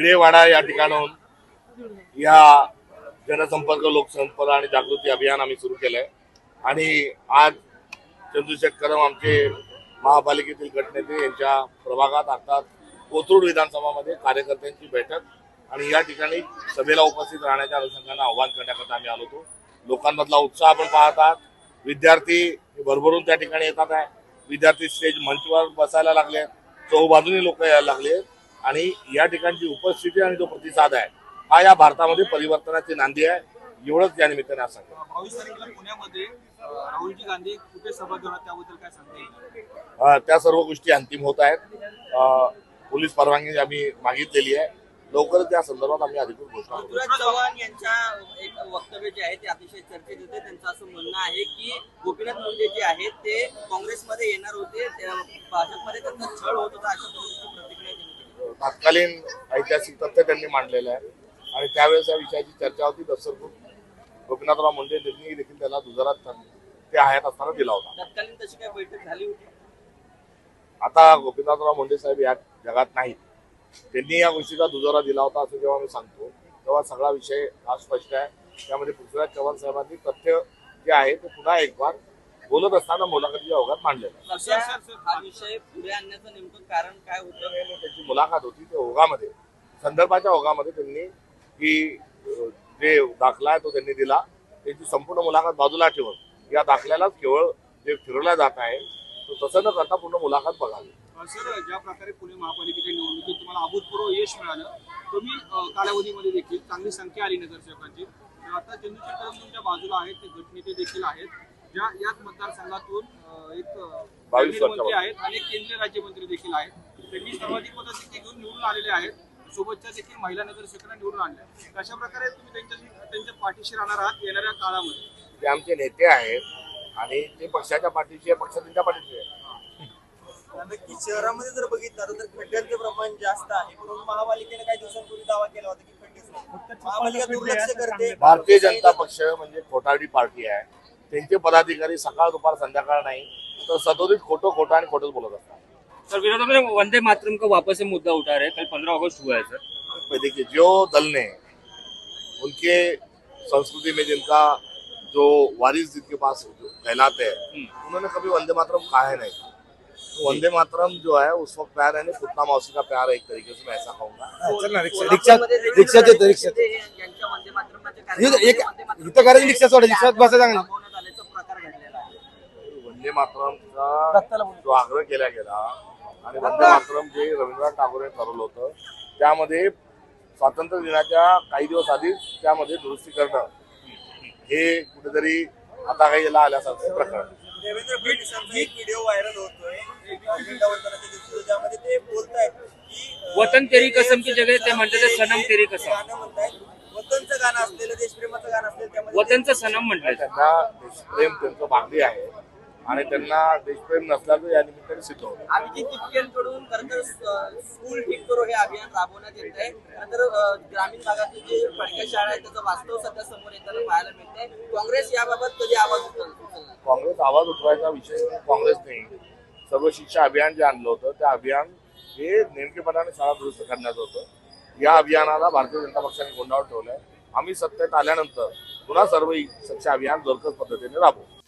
भिडेवाडा या ठिकाणाहून या जनसंपर्क लोकसंपर्क आणि जागृती अभियान आम्ही सुरू केलंय आणि आज चंद्रशेखर कदम आमचे महापालिकेतील गटनेते यांच्या प्रभागात अर्थात कोथरूड विधानसभामध्ये कार्यकर्त्यांची बैठक आणि या ठिकाणी सभेला उपस्थित राहण्याच्या अनुषंगाने आवाहन करण्याकरता आम्ही आलो होतो। लोकांमधला उत्साह आपण पाहत आहात। विद्यार्थी भरभरून त्या ठिकाणी येतात आहे। विद्यार्थी स्टेज मंचवर बसायला लागले, चौबाजूने लोक यायला लागले आणि या ठिकाणची उपस्थिती आणि जो प्रतिसाद आहे हा या भारतामध्ये परिवर्तनाची नांदी आहे। एवढंच या निमित्ताने आज सांगतो। 22 तारखेला पुण्यामध्ये राहुलजी गांधी कुठे सभा घेणार त्याबद्दल काय सांगता येईल? त्या सर्व गोष्टी अंतिम होत आहेत। पोलीस परवानगी आम्ही मागितलेली आहे। लवकरच त्या संदर्भात आम्ही अधिकृत घोषणा करू। पृथ्वीराज चव्हाण यांच्या एक वक्तव्य जे आहे ते अतिशय चर्चेत होते। त्यांचं असं म्हणणं आहे की गोपीनाथ मुंडे जे आहेत ते काँग्रेसमध्ये येणार होते, भाजपमध्ये त्यांचा छळ होत होता, अशा पद्धतीची प्रतिक्रिया त्यांनी दिली। तत्कालीन ऐतिहासिक तथ्य त्यांनी मांडलेलं आहे आणि त्यावेळेस या विषयाची चर्चा होती। दसरपूर गोपीनाथराव मुंडे यांनी देखील त्याला दुजारा ते हयात असताना दिला होता। तत्कालीन तशी काही बैठक झाली होती? आता गोपीनाथराव मुंडे साहेब या जगात नाहीत। त्यांनी या गोष्टीचा दुजोरा दिला होता असं जेव्हा मी सांगतो तेव्हा सगळा विषय हा स्पष्ट आहे। त्यामध्ये पृथ्वीराज चव्हाण साहेबांनी तथ्य जे आहे ते पुन्हा एक बार बोलत असताना मुलाखतीच्या ओघात मांडलेलं आहे। हा विषय पुढे आणण्याचं नेमकं कारण काय होतं? त्याची मुलाखत होती त्या ओघामध्ये, संदर्भाच्या ओघामध्ये त्यांनी ही जे दाखला आहे तो त्यांनी दिला। त्याची संपूर्ण मुलाखत बाजूला ठेवून या दाखल्यालाच केवळ जे फिरवल्या जात आहे तो तसं न करता पूर्ण मुलाखत बघावी। सर, ज्या प्रकारे पुणे महापालिकेच्या निवडणुकीत तुम्हाला अभूतपूर्व यश मिळालं, तुम्ही कालावधीमध्ये देखील चांगली संख्या आली नगरसेवकांची, आता चंद्रशेखर कदम तुमच्या बाजूला आहेत, ते गटनेते देखील आहेत, ज्या याच मतदारसंघातून एक 22 मंत्री आहेत, अनेक केंद्रीय राज्यमंत्री देखील आहेत, त्यांनी सर्वाधिक मताधिक्य घेऊन निवडून आलेले आहेत, सोबतच्या देखील महिला नगरसेवकांना निवडून आणल्या। कशा प्रकारे तुम्ही त्यांच्या पाठीशी राहणार आहात येणाऱ्या काळामध्ये? ते आमचे नेते आहेत आणि ते पक्षाच्या पाठीशी आहे, पक्ष त्यांच्या पाठीशी आहे। नक्की शहरामध्ये जर बघितलं तर खड्ड्यांचं प्रमाण जास्त आहे, म्हणून महापालिकेने काही दिवसांपूर्वी दावा केला होता की खड्डेच नाही, महापालिका दुर्लक्ष करते। भारतीय जनता पक्ष म्हणजे खोटारडी पार्टी आहे। त्यांचे पदाधिकारी सकाळ दुपार संध्याकाळ नाही तर सतोदित खोटं आणि खोटंच बोलत असतात। सर, विरोध में वंदे मातरम का वापस से मुद्दा उठा रहे, कल 15 अगस्त हुआ है सर। देखिए, जो दल ने उनके संस्कृति में जिनका जो वारिस जिनके पास कहलाते हैं उन्होंने कभी वंदे मातरम कहा है नहीं। तो वंदे मातरम जो है उस वक्त प्यार है, पुतना मौसी का प्यार है, एक तरीके से मैं ऐसा कहूँगा। वंदे मातरम का जो आग्रह केला गेला आणि वंदे मातरम जे रवींद्रनाथ टागोर यांनी ठरवलं होतं त्यामध्ये स्वातंत्र्य दिनाच्या काही दिवस आधीच त्यामध्ये दुरुस्ती करणं हे कुठेतरी आता काही याला आल्यासारखं प्रकरण। देवेंद्र फडणवीसांचा एक व्हिडिओ व्हायरल होतोय झेंडा वंदनाच्या दिवशी, ज्यामध्ये ते बोलतायत की वतन तेरी कसम की जगह ते म्हणतात सनम तेरी कसम, गाणं म्हणतायत, वतनचं गाणं असलेलं, देशप्रेमाचं गाणं असलेलं, त्यामध्ये वतनचं सनम म्हटलं। त्यांना देशप्रेम त्यांचं भागली आहे आणि त्यांना देशप्रेम नसल्याचं या निमित्ताने सिद्ध होतं। अभिजित टिपकेंकडून खरंतर स्कूल ठीक करो हे अभियान राबवण्यात येत आहे। खरंतर ग्रामीण भागातली जी पडक्या शाळा आहे त्याचं वास्तव सध्या समोर येताना पाहायला मिळतंय। काँग्रेस याबाबत कधी आवाज उचलणार? काँग्रेस आवाज उठवायचा विषय काँग्रेसने सर्व शिक्षा अभियान जे आणलं होतं त्या अभियान हे नेमकेपणाने शाळा दुरुस्त करण्याचं होतं। या अभियानाला भारतीय जनता पक्षाने गोंधळावर ठेवलंय। आम्ही सत्तेत आल्यानंतर पुन्हा सर्व शिक्षा अभियान जोरकस पद्धतीने राबवू।